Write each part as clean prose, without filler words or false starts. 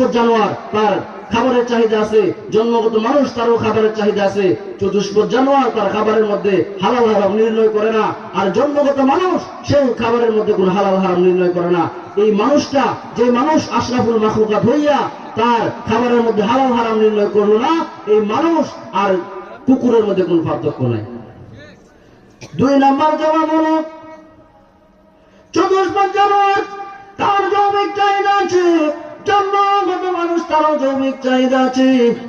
চতুষ্পদ জানোয়ার তার খাবারের চাহিদা আছে, জন্মগত মানুষ তারও খাবারের চাহিদা আছে। চতুষ্পদ জানোয়ার তার খাবারের মধ্যে হালাল হারাম নির্ণয় করে না, আর জন্মগত মানুষ সেই খাবারের মধ্যে কোন হালাল হারাম নির্ণয় করে না। এই মানুষটা, যে মানুষ আশরাফুল মাখলুকাত হইয়া তার খাবারের মধ্যে হালাল হারাম নির্ণয় করলো না, এই মানুষ আর কুকুরের মধ্যে কোন পার্থক্য নাই। 2 নম্বর জবাব হলো চতুষ্পদ জানোয়ার তার যৌবিক চাহিদা আছে, জন্মগত মানুষ তারও যৌবিক চাহিদা আছে।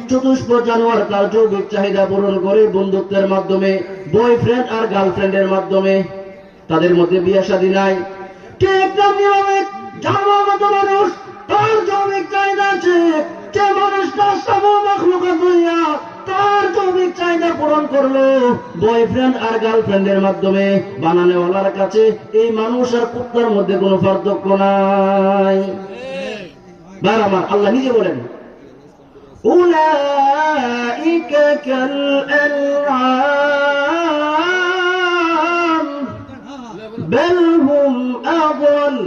চতুষ্পদ জানোয়ার তার যৌবিক চাহিদা পূরণ করে বন্ধুত্বের মাধ্যমে, বয়ফ্রেন্ড আর গার্লফ্রেন্ডের মাধ্যমে, তাদের মধ্যে বিয়ে শাদী নাই। ঠিক তেমনিভাবে জন্মগত মানুষ তার যৌবিক চাহিদা আছে, যে মানুষটা আশরাফুল মাখলুকাত হইয়া তার যৌবিক চাহিদা পূরণ করলো বয়ফ্রেন্ড আর গার্লফ্রেন্ডের মাধ্যমে, বানানেওয়ালার কাছে এই মানুষ আর কুত্তার মধ্যে কোনো পার্থক্য নাই। বার আমার আল্লাহ নিজে বলেন উলাইকা কাল আনআম বাল হুম আযাল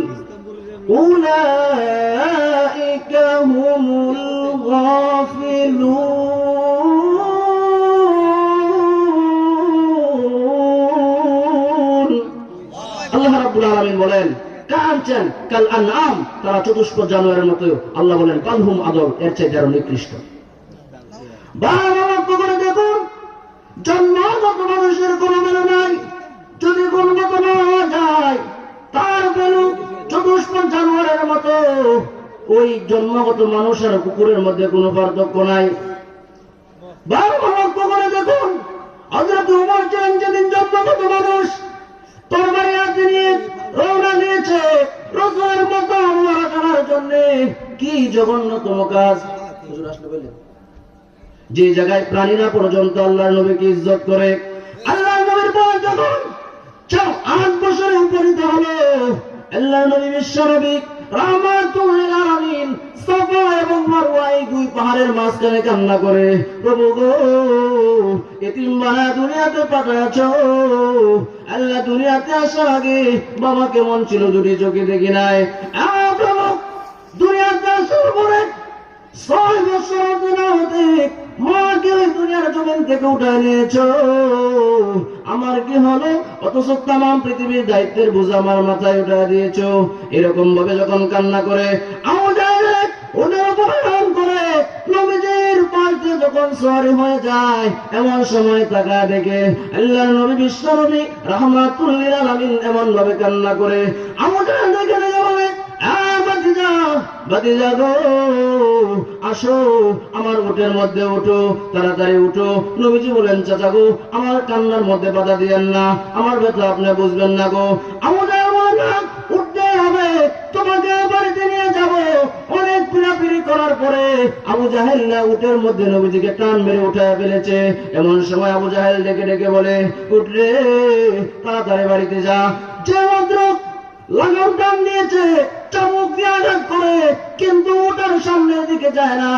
উলাইকা হুমুল গাফিলুন। আল্লাহ রাব্বুল আলামিন বলেন কাঞ্চন কাল আনআম, তারা চতুষ্পদ জানোয়ারের মতো। আল্লাহ বলেন বালহুম আদল, এর চেয়ে আরো নিকৃষ্ট। লক্ষ্য করে দেখুন, জন্মগত মানুষের কোন মেলু নাই। যদি গুণগত না যায় তার মেলু চতুষ্পদ জানোয়ারের মতো। ওই জন্মগত মানুষ আর কুকুরের মধ্যে কোনো পার্থক্য নাই। লক্ষ্য করে দেখুন, হযরত ওমর ছিলেন যেদিন জন্মগত মানুষ, তরবারি হাতে নিয়ে রওনা দিয়েছে রাসূলের মাকাম করার জন্য। কি জঘন্যতম কাজ! যে জায়গায় প্রাণীরা পর্যন্ত আল্লাহর নবীকে ইজ্জত করে, আল্লাহর নবীর পর যখন 8 বছরে উপনীত হলো, আল্লাহর নবী বিশ্বনবী রাহমাতুল লিল আলামিন সাফা এবং মারওয়া এই 2 পাহাড়ের মাঝখানে কান্না করে, প্রভু গো, এতিম বানায় দুনিয়াতে পাঠাচ্ছ। আল্লাহ, দুনিয়াতে আসার আগে বাবা কেমন ছিল দুটি চোখে দেখি নাই। প্রভু, দুনিয়াতে আসার পরে 6 বছর হতে মাকে ওই দুনিয়ার জমিন থেকে উঠায় নিয়েছ। আমার কি হলো? অথচ তামাম পৃথিবীর দায়িত্বের বোঝা আমার মাথায় উঠায় দিয়েছ। এরকম ভাবে যখন কান্না করে ওদের উপর করে নবীজির পাশে যখন সওয়ারি হয়ে যায়, এমন সময় তাকা দেখে আল্লাহর নবী বিশ্বনবী রাহমাতুল লিল আলামিন এমন ভাবে কান্না করে আমাদের দেখে বলে, ভাতিজা গো, আসো আমার উটের মধ্যে উঠো, তাড়াতাড়ি উঠো। নবীজি বলেন, চাচা গো, আমার কান্নার মধ্যে বাধা দিয়েন না, আমার ব্যথা আপনি বুঝবেন না গো। আমাদের উঠতে হবে, তোমাকে বাড়িতে নিয়ে যাব। অনেক পিড়াপিড়ি করার পরে আবু জাহেল না উটের মধ্যে নবীজিকে টান মেরে উঠায় ফেলেছে। এমন সময় আবু জাহেল ডেকে ডেকে বলে, উঠরে, তাড়াতাড়ি বাড়িতে যা। যে মাত্র লাগাম টান দিয়েছে, চাবুক দিয়ে আঘাত করে, কিন্তু উটের সামনের দিকে যায় না।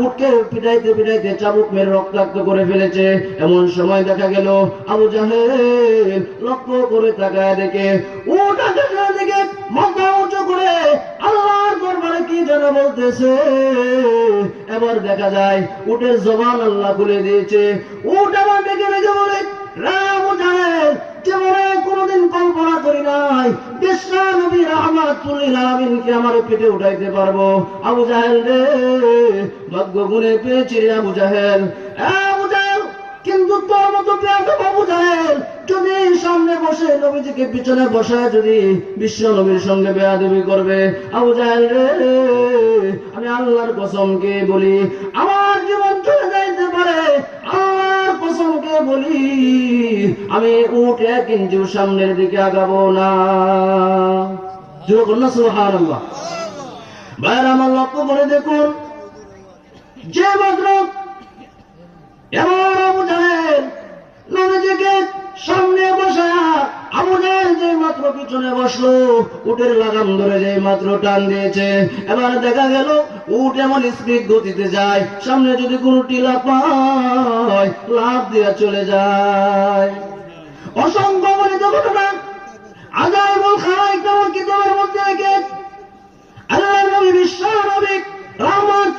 উটকে পিটাইতে পিটাইতে চাবুক মেরে রক্তাক্ত করে ফেলেছে। এমন সময় দেখা গেল আবু জাহেল লক্ষ্য করে তাকায় দেখে উট আকাশের দিকে মাথা উঁচু করে আল্লাহর দরবারে কি যেন বলতেছে। এবার দেখা যায় উটের জবান আল্লাহ খুলে দিয়েছে। উট আবার ডেকে ডেকে বলে, আবু জাহেল, জীবনে কোনদিন কল্পনা করি নাই বিশ্ব নবী রাহমাতুল লিল আলামিনকে আমার পেটে উঠাইতে পারবো। আবু জাহেল রে, ভাগ্য গুণে পেয়েছি রে আবু জাহেল। আবু জাহেল, কিন্তু তোর মতো বেয়াদব আবু জাহেল যদি সামনে বসে নবীজিকে পিছনে বসায় যদি বিশ্ব নবীর সঙ্গে বেয়াদবি করবে, আবু জাহেল রে, আমি আল্লাহর কসমকে বলি, আমার জীবন চলে যাইতে পারে, আল্লাহর কসমকে বলি, আমি উট 1 ইঞ্চিও সামনের দিকে আগাবো না। সুবহানাল্লাহ। ভাইরা আমার, লক্ষ্য করে দেখুন, যে মাত্র এবার আবু জাহেল নবীজিকে সামনে বসায়া আবু জাহেল যে মাত্র পিছনে বসলো, উটের লাগাম ধরে যে মাত্র টান দিয়েছে, এবার দেখা গেল উট এমন স্পিড গতিতে যায়, সামনে যদি কোনো টিলা পায় লাফ দিয়ে চলে যায়। অসংখ্য বলিত ঘটনা আজাইবুল খারাইক নামক কিতাবের মধ্যে আল্লাহর নবী বিশ্ব নবী রাহমাত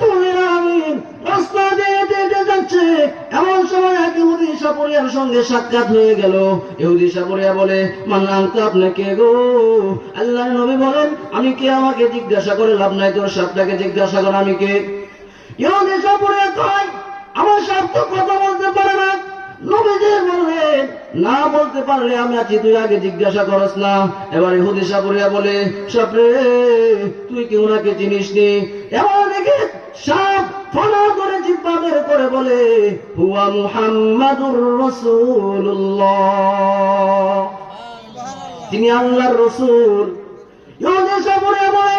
সাপুরিয়ার সঙ্গে সাক্ষাৎ হয়ে গেল। ইহুদি সাপুরিয়া বলে, মান আনতা, আপনি কে গো? আল্লাহর নবী বলেন, আমি কে? আমাকে জিজ্ঞাসা করে লাভ নাই, তোর সাপটাকে জিজ্ঞাসা কর আমি কে। ইহুদি সাপুরিয়া কয়, আমার সাপ তো কথা বলতে পারে না। নবীজি বললেন, না বলতে পারলে আমি আছি, তুই আগে জিজ্ঞাসা করস না। এবার ইহুদি সাপুরিয়া বলে, সাপরে তুই কি ওনাকে চিনিস নি? এবার দেখে সাপ ফনা করে জিহ্বা বের করে বলে, হুয়া মুহাম্মাদুর রাসূলুল্লাহ, তিনি আল্লাহর রাসূল। ইহুদি সাপুরিয়া বলে,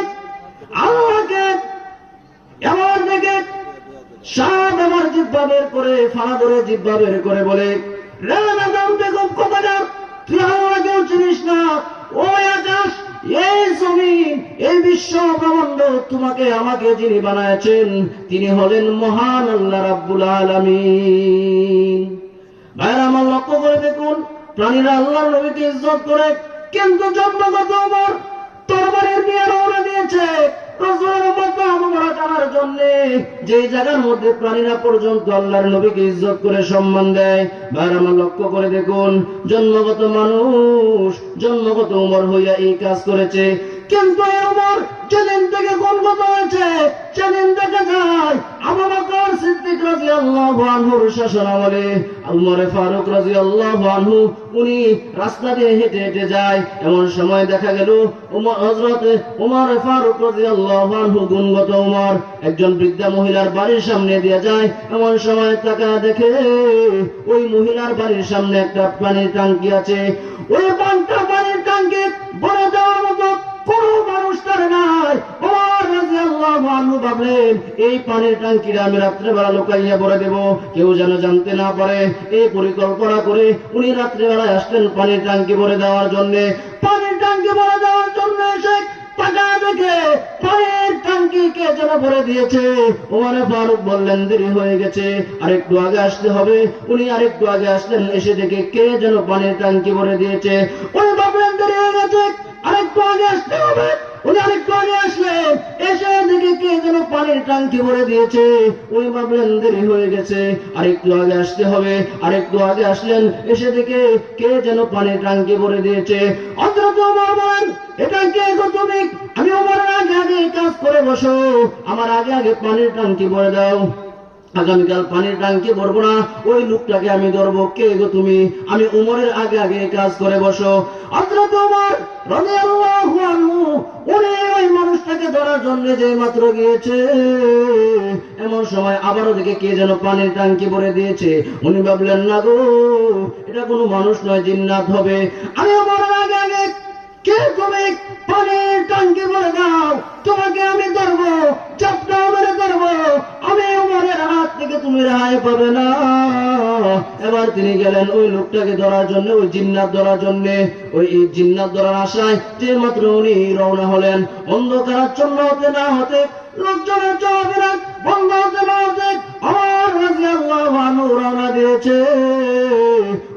আল্লাহকে। এবার দেখে সাপ আমার জিহ্বা বের করে, ফানা ধরে জিহ্বা বের করে বলে, রে নাদাম বেগম কোথাকার, তুই আল্লাহকেও চিনিস না? ওই আকাশ, এই জমিন, এই বিশ্ব ব্রহ্মাণ্ড, তোমাকে আমাকে যিনি বানায়েছেন তিনি হলেন মহান আল্লাহ রাব্বুল আলামিন। ভাইরা আমার লক্ষ্য করে দেখুন, প্রাণীরা আল্লাহর নবীকে ইজ্জত করে, কিন্তু জন্মগত ওমর তরবারির নিয়ে রওনা দিয়েছে রাসূলের মাকাম মুবারক আনার জন্য। যে জায়গার মধ্যে প্রাণীরা পর্যন্ত আল্লাহর নবীকে ইজ্জত করে সম্মান দেয়, ভাইরা আমার লক্ষ্য করে দেখুন, জন্মগত মানুষ, জন্মগত ওমর হইয়া এই কাজ করেছে। কিন্তু এই ওমর যেদিন থেকে গুণগত হয়েছে, সেদিন দেখা যায় আবু বকর সিদ্দিক রাদিয়াল্লাহু আনহুর শাসনামলে উমর ফারুক রাদিয়াল্লাহু আনহু উনি রাস্তা দিয়ে হেঁটে হেঁটে যায়। এমন সময় দেখা গেল হযরত উমর ফারুক রাদিয়াল্লাহু আনহু গুণগত উমর একজন বৃদ্ধা মহিলার বাড়ির সামনে দিয়ে যায়। এমন সময় তাকায় দেখে ওই মহিলার বাড়ির সামনে একটা পানির ট্যাঙ্কি আছে। ওই পানির ট্যাঙ্কি ভরে দেওয়ার মতো কোন মানুষ তার নাই। ওমর রাদিয়াল্লাহু আনহু ভাবলেন, এই পানির ট্যাঙ্কিটা আমি রাত্রেবেলা লুকাইয়া ভরে দেব, কেউ যেন জানতে না পারে। এই পরিকল্পনা করে উনি রাত্রেবেলায় আসলেন পানির ট্যাঙ্কি ভরে দেওয়ার জন্য। পানির ট্যাঙ্কি ভরে দেওয়ার জন্য এসে টাকা দেখে পানির ট্যাঙ্কি কে যেন ভরে দিয়েছে। ওমর ফারুক বললেন, দেরি হয়ে গেছে, আরেকটু আগে আসতে হবে। উনি আরেকটু আগে আসলেন, এসে দেখে কে যেন পানির ট্যাঙ্কি ভরে দিয়েছে। উনি ভাবলেন দেরি হয়ে গেছে, আরেকটু আগে আসতে হবে। উনি আরেকটু আগে আসলেন, এসে দেখে কে যেন পানির ট্যাঙ্কি ভরে দিয়েছে। উনি ভাবলেন দেরি হয়ে গেছে, আরেকটু আগে আসতে হবে। আরেকটু আগে আসলেন, এসে দেখে কে যেন পানির ট্যাঙ্কি ভরে দিয়েছে। হযরত ওমর বলেন, এটা কে গো তুমি? আমি ওমরের আগে আগে কাজ করে বসো, আমার আগে আগে পানির ট্যাঙ্কি ভরে দাও। আগামীকাল পানির ট্যাঙ্কি ভরবো না, ওই লোকটাকে আমি ধরবো। কে গো তুমি? আমি উমরের আগে আগে কাজ করে বসো। হযরত ওমর রাদিয়াল্লাহু আনহু উনি ওই মানুষটাকে ধরার জন্য যে মাত্র গিয়েছে, এমন সময় আবারও দেখে কে যেন পানির ট্যাঙ্কি ভরে দিয়েছে। উনি ভাবলেন, না গো, এটা কোনো মানুষ নয়, জিন্নাত হবে। আমি উমরের আগে আগে, কে তুমি? পানির ট্যাঙ্কি ভরে দাও, তোমাকে আমি ধরবো, চাপটাও মেরে ধরবো। আমি উমরের হাত থেকে তুমি রেহাই পাবে না। এবার তিনি গেলেন ওই লোকটাকে ধরার জন্য, ওই জিন্নাত ধরার জন্য। ওই জিন্নাত ধরার আশায় যে মাত্র উনি রওনা হলেন, অন্ধকারাচ্ছন্ন হতে না হতে, লোকজনের চলাফেরা বন্ধ হতে না হতে ওমর রাদিয়াল্লাহু আনহু রওনা দিয়েছে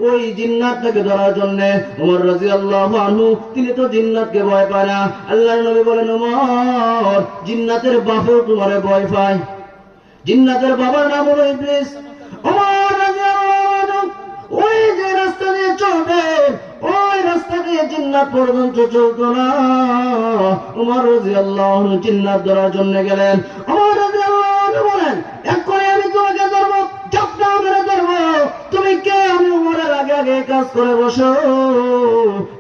ওই জিন্নাতটাকে ধরার জন্য। ওমর রাদিয়াল্লাহু আনহু তিনি তো জিন্নাতকে ভয় পায় না। আল্লাহর নবী বলেন, ওমর, জিন্নাতের বাপেও তোমারে ভয় পায়। জিন্নাতের বাবার নাম হলো ইবলিস। ওমর রাদিয়াল্লাহু আনহু ওই যে রাস্তা দিয়ে চলবে, ওই রাস্তা দিয়ে জিন্নাত পর্যন্ত চলতো না। ওমর রাদিয়াল্লাহু আনহু জিন্নাত ধরার জন্য গেলেন। ওমর রাদিয়াল্লাহু আনহু বলেন, এক্ষুনি আমি তোমাকে ধরবো, চাপটা মেরে ধরবো। তুমি কে? আমি উমরের আগে আগে কাজ করে বসো,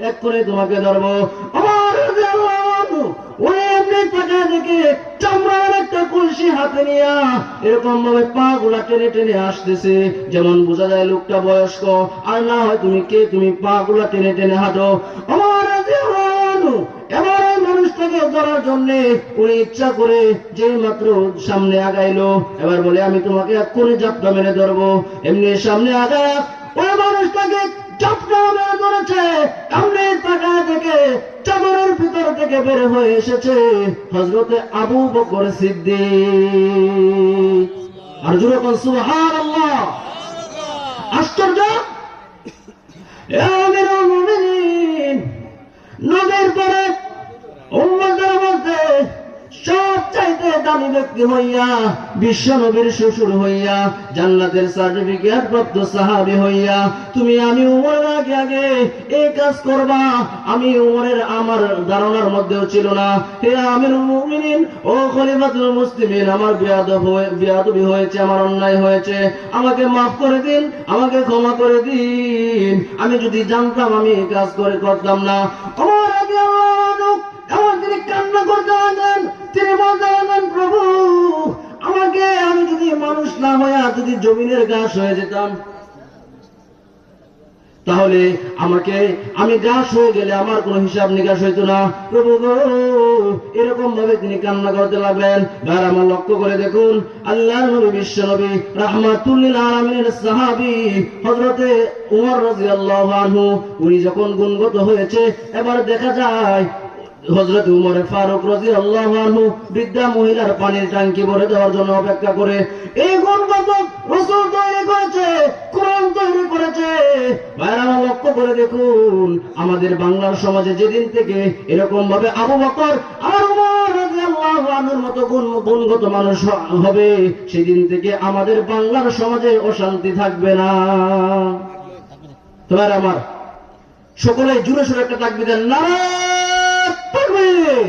এক্ষুনি তোমাকে ধরবো। ওমর রাদিয়াল্লাহু আনহু ওই এমনি টাকা দেখে চামড়ার একটা কলসি হাতে নিয়ে এরকম ভাবে পা গুলা টেনে টেনে আসতেছে, যেমন বোঝা যায় লোকটা বয়স্ক। আর না হয় তুমি কে? তুমি পা গুলা টেনে টেনে হাঁটো। ওমর রাদিয়াল্লাহু আনহু এবার ওই মানুষটাকে ধরার জন্য উনি ইচ্ছা করে যে মাত্র সামনে আগাইলো, এবার বলে, আমি তোমাকে এক্ষুনি জাপটা মেরে ধরবো। এমনি সামনে আগায় ওই মানুষটাকে জাপটা মেরে ধরেছে। সামনে টাকা থেকে চাদরের ভিতর থেকে বের হয়ে এসেছে হযরতে আবু বকর সিদ্দিক। আর জোরে বল সুবহানাল্লাহ। আশ্চর্য! আমিরুল মুমিনিন, নবীর পরে উম্মতের মধ্যে সবচাইতে দামি ব্যক্তি হইয়া, বিশ্ব নবীর শ্বশুর হইয়া, জান্নাতের সার্টিফিকেট প্রাপ্ত সাহাবী হইয়া তুমি আমি উমরের আগে আগে এই কাজ করবা, আমি উমরের আমার ধারণার মধ্যেও ছিল না। হে আমিরুল মুমিনিন ও খলিফাতুল মুসলিমিন, আমার বেয়াদবি হয়েছে, আমার অন্যায় হয়েছে, আমাকে মাফ করে দিন, আমাকে ক্ষমা করে দিন। আমি যদি জানতাম আমি এই কাজ করতাম না। আমার আগে আমার তিনি কান্না করতে লাগলেন, তিনি বলতে লাগলেন, প্রভু আমাকে, আমি যদি মানুষ না হইয়া যদি জমিনের ঘাস হয়ে যেতাম, তাহলে আমি ঘাস হয়ে গেলে আমার কোনো হিসাব নিকাশ হইতো না। প্রভু গো, এরকম ভাবে তিনি কান্না করতে লাগলেন। ভাই আমার লক্ষ্য করে দেখুন, আল্লাহর নবী, বিশ্ব নবী, রাহমাতুল লিল আলামিনের সাহাবী হযরতে উমর রাদিয়াল্লাহু আনহু, উনি যখন গুণগত হয়েছে, এবার দেখা যায় হযরত উমর ফারুক রাদিয়াল্লাহু আনহু বৃদ্ধা মহিলার পানির ট্যাঙ্কি ভরে দেওয়ার জন্য অপেক্ষা করে। এই গুণগত রাসূল তৈরি করেছে, কোরআন তৈরি করেছে। ভাইরা লক্ষ্য করে দেখুন, আমাদের বাংলার সমাজে যেদিন থেকে এরকম ভাবে আবু বকর আর উমর রাদিয়াল্লাহু আনহুর মতো গুণগত মানুষ হবে, সেদিন থেকে আমাদের বাংলার সমাজে অশান্তি থাকবে না। তোমার আমার সকলে জুড়ে সুরে একটা তাকবীর দেন, নারায়ে তাকবীর,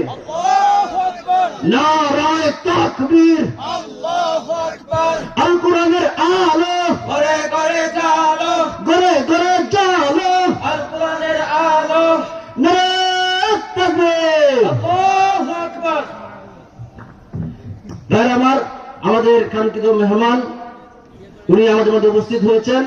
নারায়ে তাকবীর, আল্লাহু আকবার। আল কোরআনের আলো ঘরে ঘরে জ্বালো, ঘরে ঘরে জ্বালো, আল কোরআনের আলো, নারায়ে তাকবীর, আল্লাহু আকবার। ভাই আমার, আমাদের কাঙ্ক্ষিত মেহমান উনি আমাদের মধ্যে উপস্থিত হয়েছেন।